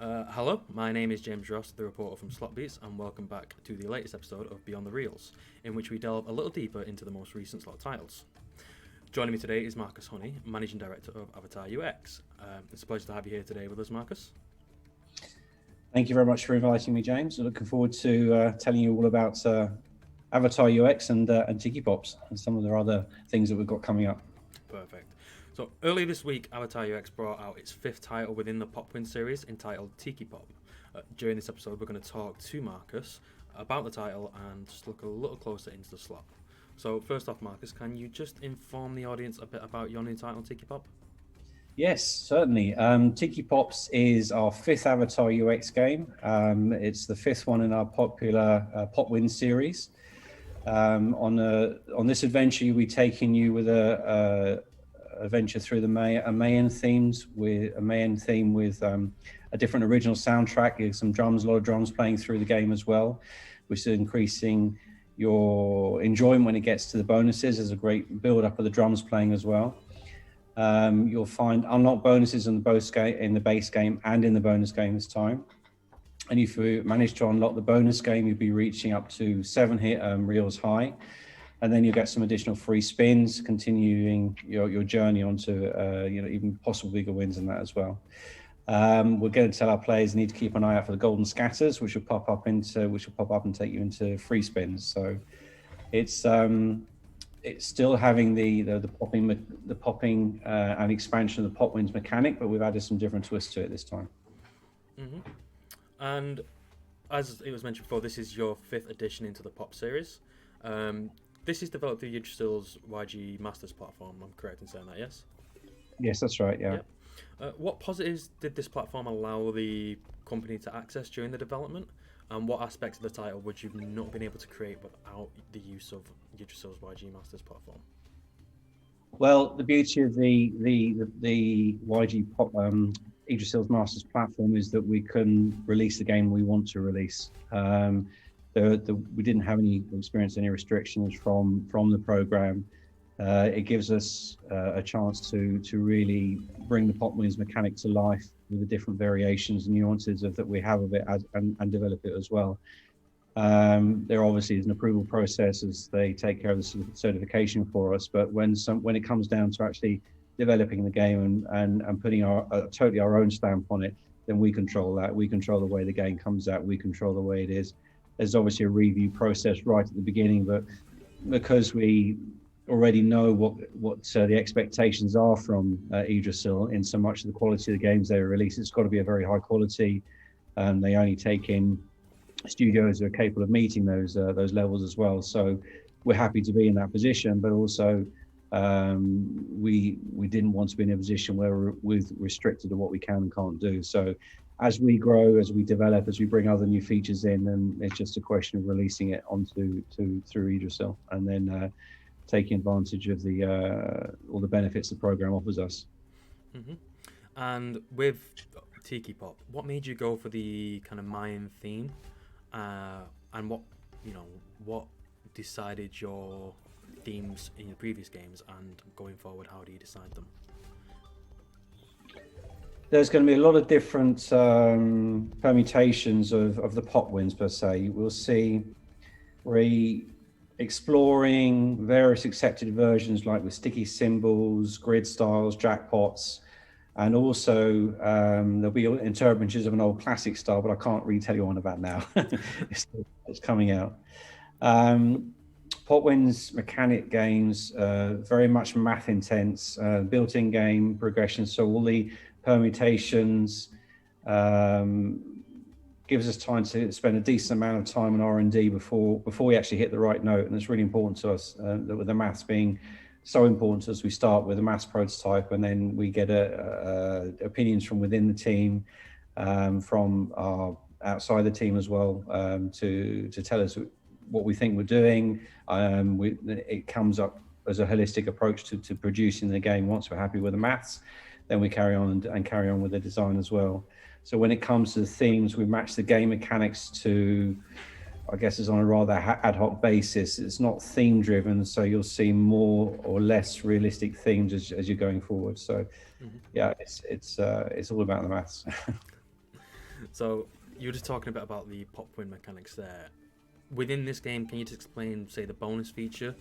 Hello, my name is James Ross, the reporter from Slotbeats, and welcome back to the latest episode of Beyond the Reels, in which we delve a little deeper into the most recent slot titles. Joining me today is Marcus Honey, Managing Director of Avatar UX. It's a pleasure to have you here today with us, Marcus. Thank you very much for inviting me, James. I'm looking forward to telling you all about Avatar UX and TikiPops and some of the other things that we've got coming up. Perfect. So earlier this week, Avatar UX brought out its fifth title within the Popwin series entitled TikiPop. During this episode, we're going to talk to Marcus about the title and just look a little closer into the slot. So first off, Marcus, can you just inform the audience a bit about your new title, TikiPop? Yes, certainly. TikiPops is our fifth Avatar UX game. It's the fifth one in our popular Popwin series. On this adventure, you'll be taking you with a adventure through the Mayan theme with a different original soundtrack. There's some drums, a lot of drums playing through the game as well, which is increasing your enjoyment when it gets to the bonuses. There's a great build up of the drums playing as well. You'll find unlocked bonuses in the base game and in the bonus game this time. And if you manage to unlock the bonus game, you'll be reaching up to 7 reels high. And then you'll get some additional free spins, continuing your journey onto even possible bigger wins in that as well. We're going to tell our players need to keep an eye out for the golden scatters, which will pop up and take you into free spins. So it's still having the popping and expansion of the pop wins mechanic, but we've added some different twists to it this time. Mm-hmm. And as it was mentioned before, this is your fifth edition into the Pop series. This is developed through Yggdrasil's YG Masters platform. I'm correct in saying that, yes? Yes, that's right. Yeah. Yep. What positives did this platform allow the company to access during the development, and what aspects of the title would you not been able to create without the use of Yggdrasil's YG Masters platform? Well, the beauty of the YG Pop Yggdrasil's Masters platform is that we can release the game we want to release. We didn't have any restrictions from the program. It gives us a chance to really bring the Pop Wins mechanic to life with the different variations and nuances that we have of it and develop it as well. There obviously is an approval process as they take care of the certification for us, but when it comes down to actually developing the game and putting totally our own stamp on it, then we control that. We control the way the game comes out. We control the way it is. There's obviously a review process right at the beginning, but because we already know what the expectations are from Yggdrasil in so much of the quality of the games they release, it's got to be a very high quality. They only take in studios that are capable of meeting those levels as well. So we're happy to be in that position, but also we didn't want to be in a position where we're restricted to what we can and can't do. So as we grow, as we develop, as we bring other new features in, then it's just a question of releasing it through Yggdrasil and then taking advantage of all the benefits the program offers us. Mm-hmm. And with TikiPop, what made you go for the kind of Mayan theme, and what decided your themes in your previous games, and going forward, how do you decide them? There's going to be a lot of different permutations of the pop wins per se. We'll see exploring various accepted versions like with sticky symbols, grid styles, jackpots, and also there'll be interpretations of an old classic style, but I can't really tell you on about now. It's coming out. Popwin's mechanic games, very much math intense, built-in game progression. So all the permutations gives us time to spend a decent amount of time on R&D before we actually hit the right note. And it's really important to us, with the maths being so important as we start with a maths prototype, and then we get opinions from within the team, from outside the team as well, to tell us what we think we're doing. It comes up as a holistic approach to producing the game. Once we're happy with the maths, then we carry on with the design as well. So when it comes to the themes, we match the game mechanics to, I guess, it's on a rather ad hoc basis. It's not theme driven, so you'll see more or less realistic themes as you're going forward. So, yeah, it's all about the maths. So you were just talking a bit about the pop win mechanics there. Within this game, can you just explain, say, the bonus feature?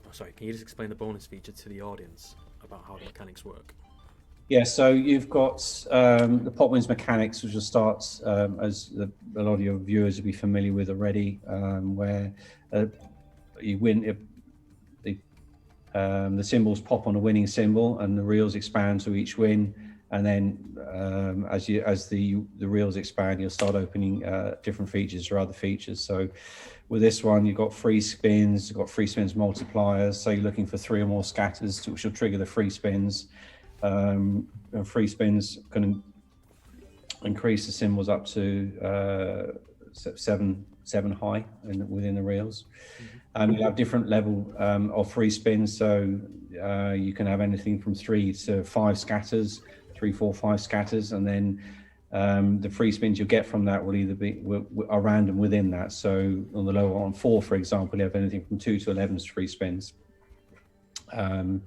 Oh, sorry, can you just explain the bonus feature to the audience about how the mechanics work? Yeah, so you've got the pop wins mechanics, which will start as a lot of your viewers will be familiar with already, where you win. The symbols pop on a winning symbol, and the reels expand to each win. And then as the reels expand, you'll start opening different features or other features. So with this one, you've got free spins, multipliers. So you're looking for 3 or more scatters, which will trigger the free spins. And free spins can increase the symbols up to seven high within the reels. You'll have different level of free spins, so you can have anything from 3 to 5 scatters, 3, 4, 5 scatters, and then the free spins you'll get from that will either be are random within that. So on the lower on 4, for example, you have anything from 2 to 11 free spins. So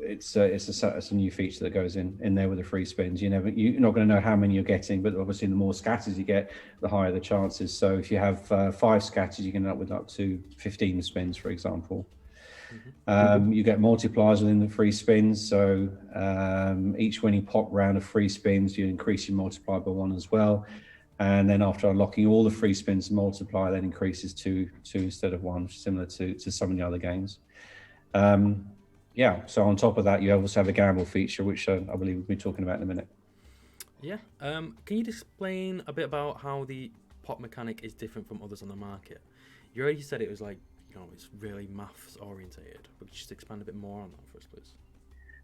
it's a new feature that goes in there with the free spins. You're not going to know how many you're getting, but obviously the more scatters you get, the higher the chances. So if you have 5 scatters, you can end up with up to 15 spins, for example. You get multipliers within the free spins. So each winning pop round of free spins, you increase your multiplier by 1 as well. And then after unlocking all the free spins, the multiplier then increases to 2 instead of 1, similar to some of the other games. So on top of that, you also have a gamble feature, which I believe we'll be talking about in a minute. Yeah. Can you explain a bit about how the pop mechanic is different from others on the market? You already said it was like, it's really maths orientated, but could you just expand a bit more on that for us, please?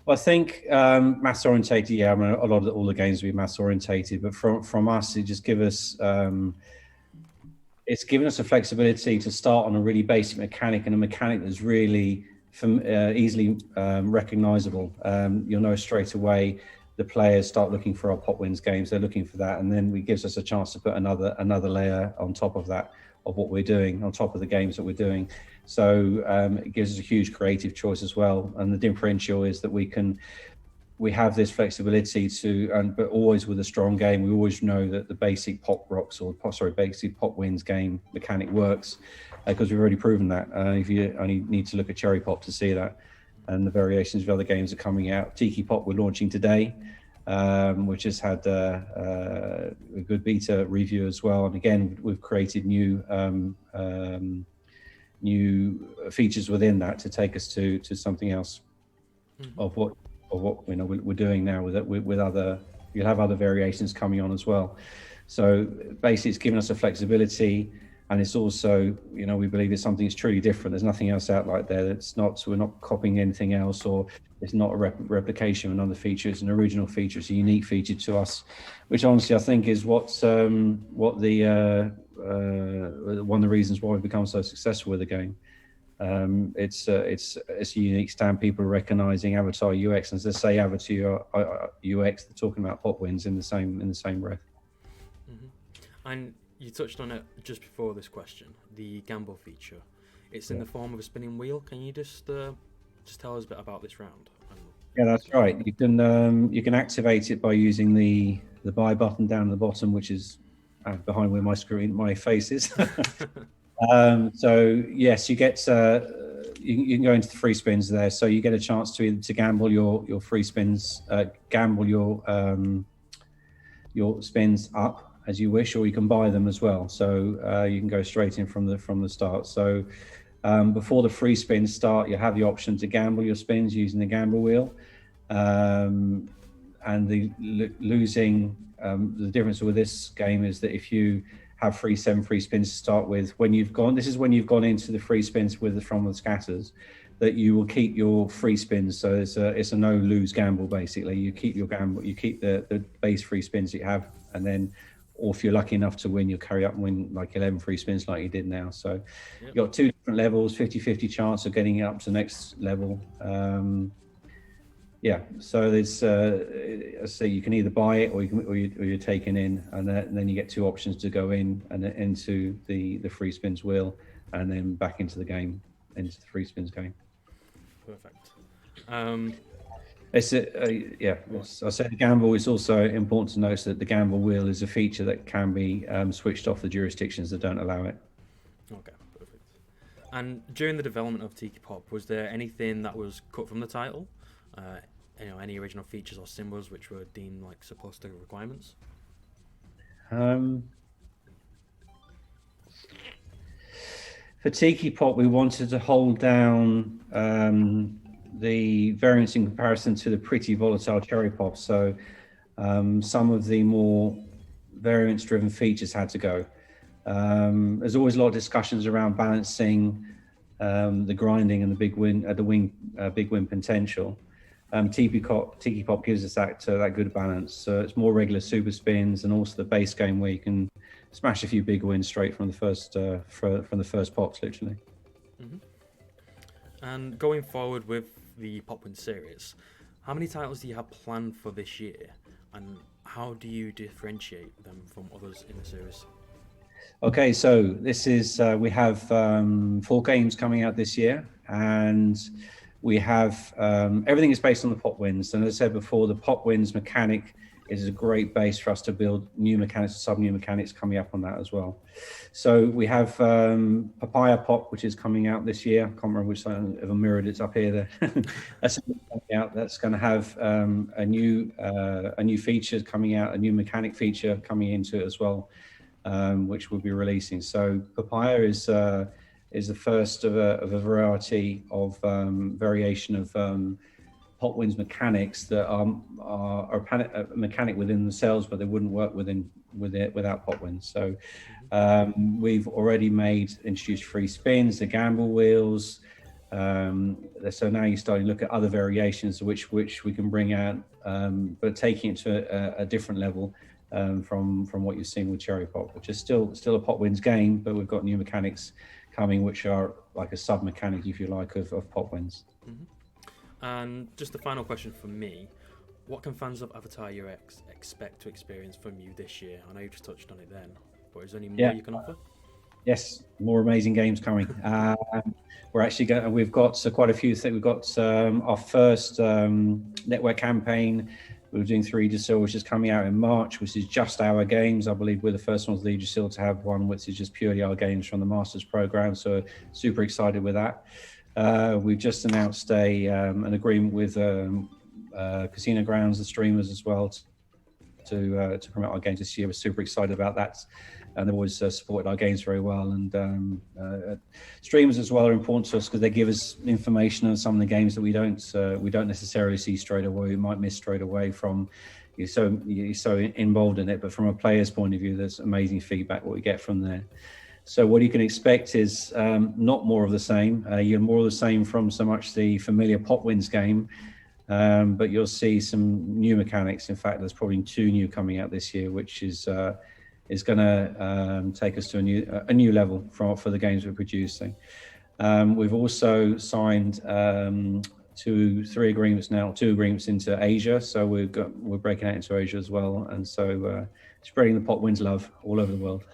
Well, I think maths orientated. Yeah, I mean, a lot of all the games will be maths orientated, but from us, it just it's given us a flexibility to start on a really basic mechanic, and a mechanic that's really easily recognizable. You'll know straight away. The players start looking for our pop wins games. They're looking for that, and then it gives us a chance to put another layer on top of that, of what we're doing, on top of the games that we're doing. So it gives us a huge creative choice as well. And the differential is that we have this flexibility but always with a strong game. We always know that the basic basic pop wins game mechanic works, because we've already proven that. If you only need to look at TikiPop to see that, and the variations of other games are coming out. TikiPop we're launching today, which has had a good beta review as well. And again, we've created new features within that to take us to something else of what we're doing now with other. You'll have other variations coming on as well. So basically, it's given us a flexibility, and it's also, we believe it's something that's truly different. There's nothing else out like there. We're not copying anything else, or it's not a replication of another feature. It's an original feature. It's a unique feature to us, which honestly I think is one of the reasons why we've become so successful with the game. It's a unique stamp. People are recognizing Avatar UX, and as they say Avatar UX, they're talking about pop wins in the same breath. And you touched on it just before this question, the gamble feature. It's in the form of a spinning wheel. Can you just tell us a bit about this round? Yeah, that's right. You can activate it by using the buy button down at the bottom, which is behind where my face is. So yes, you get you can go into the free spins there. So you get a chance to gamble your free spins, gamble your spins up as you wish, or you can buy them as well. So you can go straight in from the start. So before the free spins start, you have the option to gamble your spins using the gamble wheel, and the difference with this game is that if you have 7 free spins to start with, when you've gone into the free spins from the scatters, that you will keep your free spins. So it's a no lose gamble basically. You keep your gamble, you keep the base free spins that you have, and then, or if you're lucky enough to win, you'll carry up and win like 11 free spins like you did now. So you've got 2 different levels, 50-50 chance of getting up to the next level. So there's so you can either buy it or you're taken in, and then you get 2 options to go in and then into the free spins wheel, and then back into the game, into the free spins game. Perfect. I said the gamble is also important to note that the gamble wheel is a feature that can be switched off the jurisdictions that don't allow it. Okay, perfect. And during the development of TikiPop, was there anything that was cut from the title? Any original features or symbols which were deemed like supposed to requirements? Um, for TikiPop, we wanted to hold down the variance in comparison to the pretty volatile cherry pop. So some of the more variance-driven features had to go. There's always a lot of discussions around balancing the grinding and the big win potential. TikiPop gives us that good balance. So it's more regular super spins and also the base game where you can smash a few big wins straight from the first pops, literally. Mm-hmm. And going forward with the Pop Win series, how many titles do you have planned for this year, and how do you differentiate them from others in the series? Okay, so this is we have 4 games coming out this year, and we have everything is based on the Pop Wins. And as I said before, the Pop Wins mechanic is a great base for us to build new mechanics, sub-new mechanics coming up on that as well. So we have Papaya Pop, which is coming out this year. I can't remember which side of a mirrored it's up here. There, that's coming out. That's going to have a new feature coming out, a new mechanic feature coming into it as well, which we'll be releasing. So Papaya is the first of a variety of variation of Pop Wins mechanics that are a mechanic within themselves, but they wouldn't work without Pop Wins. So we've already introduced free spins, the gamble wheels. So now you're starting to look at other variations which we can bring out, but taking it to a different level from what you're seeing with Cherry Pop, which is still a Pop Wins game, but we've got new mechanics coming, which are like a sub mechanic, if you like, of Pop Wins. Mm-hmm. And just the final question from me: what can fans of Avatar UX expect to experience from you this year? I know you just touched on it then, but is there any more you can offer? Yes, more amazing games coming. We're actually we've got quite a few things. We've got our first network campaign. We're doing 3 Yggdrasil, which is coming out in March, which is just our games. I believe we're the first ones, the Yggdrasil, to have one which is just purely our games from the Masters program. So super excited with that. We've just announced an agreement with Casino Grounds, the streamers as well, to promote our games this year. We're super excited about that, and they've always supported our games very well. And streamers as well are important to us because they give us information on some of the games that we don't necessarily see straight away. We might miss straight away from you're so involved in it. But from a player's point of view, there's amazing feedback what we get from there. So what you can expect is not more of the same. You're more of the same from so much the familiar Pop Wins game, but you'll see some new mechanics. In fact, there's probably 2 new coming out this year, which is going to take us to a new level for the games we're producing. We've also signed 2 agreements now, 2 agreements into Asia. So we're breaking out into Asia as well, and so spreading the Pop Wins love all over the world.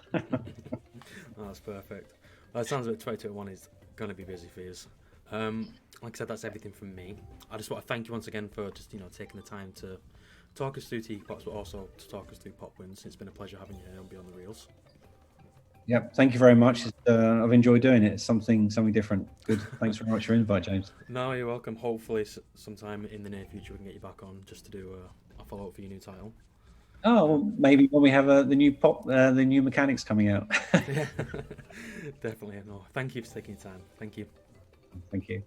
Oh, that's perfect. Well, it sounds like 2021 is going to be busy for you. Like I said, that's everything from me. I just want to thank you once again for just taking the time to talk us through TikiPops, but also to talk us through Pop Wins. It's been a pleasure having you here on Beyond the Reels. Yeah, thank you very much. I've enjoyed doing it. It's something different. Good. Thanks very much for your invite, James. No, you're welcome. Hopefully, sometime in the near future, we can get you back on just to do a follow-up for your new title. Oh, well, maybe when we have the new mechanics coming out. Yeah, definitely. No, thank you for taking your time. Thank you. Thank you.